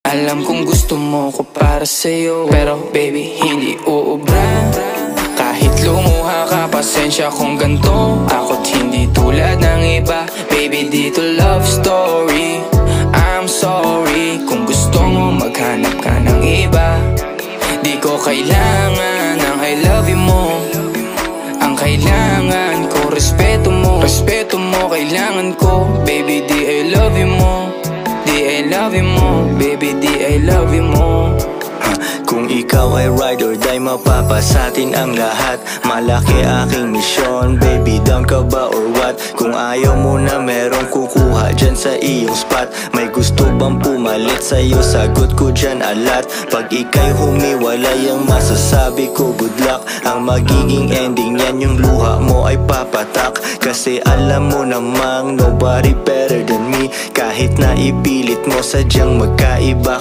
Alam kong gusto mo ko para sa'yo, pero baby hindi uubra. Kahit lumuha ka, pasensya kung ganto. Ako't hindi tulad ng iba. Baby dito love story. I'm sorry kung gusto mo maghanap ka ng iba. Di ko kailangan ng I love you mo. Ang kailangan ko respeto mo. Respeto mo kailangan ko. Baby di I love you mo. Di I love you mo. Baby di I love you mo. Kung ikaw ay ride or die, mapapasatin ang lahat. Malaki aking misyon, baby down ka ba or what? Kung ayaw mo na merong kukuha dyan sa iyong spot. May gusto bang pumalit sa'yo? Sagot ko dyan alat. Pag ika'y humiwalay, ang masasabi ko good luck. Ang magiging ending yan, yung luha mo ay papatak. Kasi alam mo namang nobody better than me. Kahit na ipilit mo sadyang magkaiba